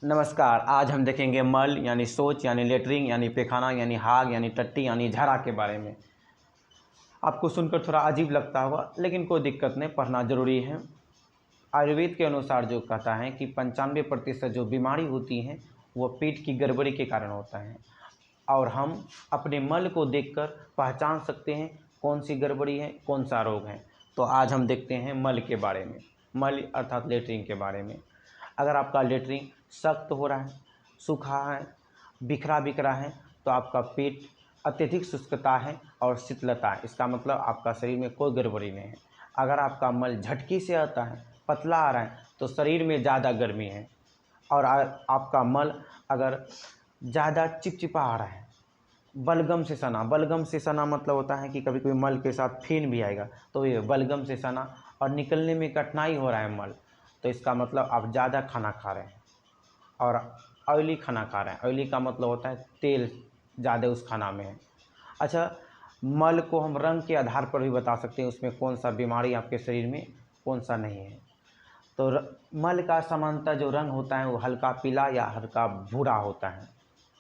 नमस्कार। आज हम देखेंगे मल यानी शौच यानी लेटरिन यानी पैखाना यानी हाग यानी टट्टी यानी झरा के बारे में। आपको सुनकर थोड़ा अजीब लगता होगा, लेकिन कोई दिक्कत नहीं, पढ़ना ज़रूरी है। आयुर्वेद के अनुसार जो कहता है कि 95% जो बीमारी होती हैं वो पेट की गड़बड़ी के कारण होता है, और हम अपने मल को देखकर पहचान सकते हैं कौन सी गड़बड़ी है, कौन सा रोग है। तो आज हम देखते हैं मल के बारे में, मल अर्थात लेटरिन के बारे में। अगर आपका लेटरिन सख्त हो रहा है, सूखा है, बिखरा बिखरा है, तो आपका पेट अत्यधिक शुष्कता है और शीतलता है, इसका मतलब आपका शरीर में कोई गड़बड़ी नहीं है। अगर आपका मल झटके से आता है, पतला आ रहा है, तो शरीर में ज़्यादा गर्मी है। और आपका मल अगर ज़्यादा चिपचिपा आ रहा है, बलगम से सना मतलब होता है कि कभी कभी मल के साथ फेन भी आएगा, तो ये बलगम से सना और निकलने में कठिनाई हो रहा है मल, तो इसका मतलब आप ज़्यादा खाना खा रहे हैं और ऑयली खाना खा रहे हैं। ऑयली का मतलब होता है तेल ज़्यादा उस खाना में है। अच्छा, मल को हम रंग के आधार पर भी बता सकते हैं उसमें कौन सा बीमारी आपके शरीर में, कौन सा नहीं है। तो मल का सामान्यतः जो रंग होता है वो हल्का पीला या हल्का भूरा होता है।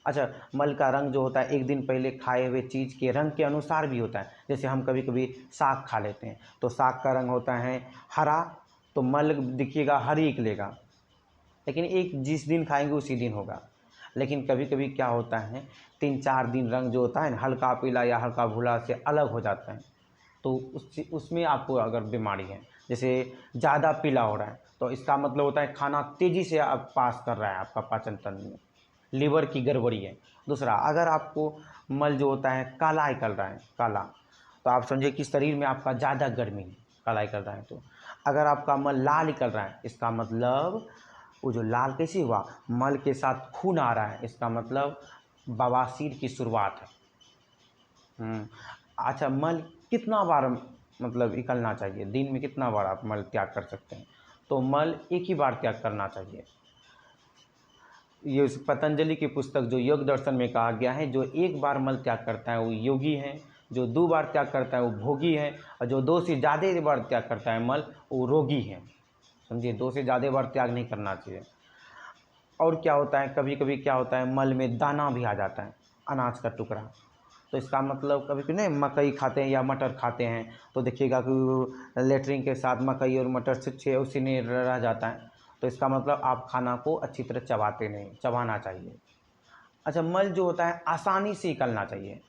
अच्छा, मल का रंग जो होता है एक दिन पहले खाए हुए चीज़ के रंग के अनुसार भी होता है। जैसे हम कभी कभी साग खा लेते हैं तो साग का रंग होता है हरा, तो मल दिखिएगा हरी निकलेगा, लेकिन एक जिस दिन खाएंगे उसी दिन होगा। लेकिन कभी कभी क्या होता है 3-4 दिन रंग जो होता है ना हल्का पीला या हल्का भूरा से अलग हो जाता है, तो उसमें आपको अगर बीमारी है, जैसे ज़्यादा पीला हो रहा है, तो इसका मतलब होता है खाना तेज़ी से आप पास कर रहा है, आपका पाचन तंत्र में लीवर की गड़बड़ी है। दूसरा, अगर आपको मल जो होता है काला निकल रहा है, काला, तो आप समझिए कि शरीर में आपका ज़्यादा गर्मी है, काला निकल रहा है। तो अगर आपका मल लाल निकल रहा है, इसका मतलब वो जो लाल कैसे हुआ, मल के साथ खून आ रहा है, इसका मतलब बवासीर की शुरुआत है। अच्छा, मल कितना बार मतलब निकलना चाहिए, दिन में कितना बार आप मल त्याग कर सकते हैं? तो मल एक ही बार त्याग करना चाहिए। ये पतंजलि की पुस्तक जो योग दर्शन में कहा गया है, जो एक बार मल त्याग करता है वो योगी है, जो 2 बार त्याग करता है वो भोगी है, और जो 2 से ज़्यादा बार त्याग करता है मल वो रोगी है। समझिए, 2 से ज़्यादा बार त्याग नहीं करना चाहिए। और क्या होता है, कभी कभी क्या होता है मल में दाना भी आ जाता है, अनाज का टुकड़ा, तो इसका मतलब कभी कभी नहीं मकई खाते हैं या मटर खाते हैं, तो देखिएगा कि लेटरिन के साथ मकई और मटर से उसी में रह जाता है, तो इसका मतलब आप खाना को अच्छी तरह चबाते नहीं, चबाना चाहिए। अच्छा, मल जो होता है आसानी से निकलना चाहिए,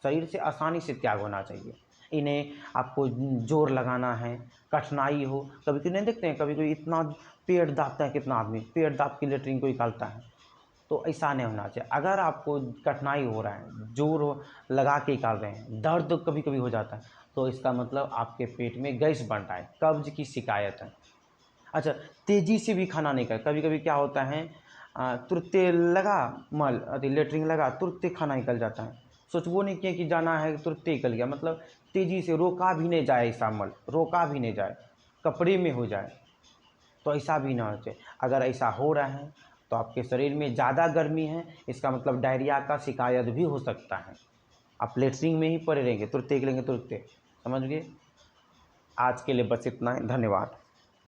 शरीर से आसानी से त्याग होना चाहिए। इन्हें आपको जोर लगाना है, कठिनाई हो, कभी कभी नहीं देखते हैं, कभी कभी इतना पेट दाबता है, कितना आदमी पेट दाब के लेटरिन को निकालता है, तो ऐसा नहीं होना चाहिए। अगर आपको कठिनाई हो रहा है, जोर लगा के निकाल रहे हैं, दर्द कभी कभी हो जाता है, तो इसका मतलब आपके पेट में गैस बन रहा है, कब्ज की शिकायत है। अच्छा, तेज़ी से भी खाना नहीं खाए, कभी कभी क्या होता है तुरंते लगा मल अति लेटरिन लगा, तुरंते खाना निकल जाता है, सोचबो नहीं किए कि जाना है, तुरंते निकल गया, मतलब तेज़ी से रोका भी नहीं जाए, ऐसा मल रोका भी नहीं जाए, कपड़े में हो जाए, तो ऐसा भी ना हो चाहिए। अगर ऐसा हो रहा है तो आपके शरीर में ज़्यादा गर्मी है, इसका मतलब डायरिया का शिकायत भी हो सकता है। आप लेटरिन में ही पड़े रहेंगे, तुरंते निकलेंगे, तुरंते, समझ गए। आज के लिए बस इतना है, धन्यवाद।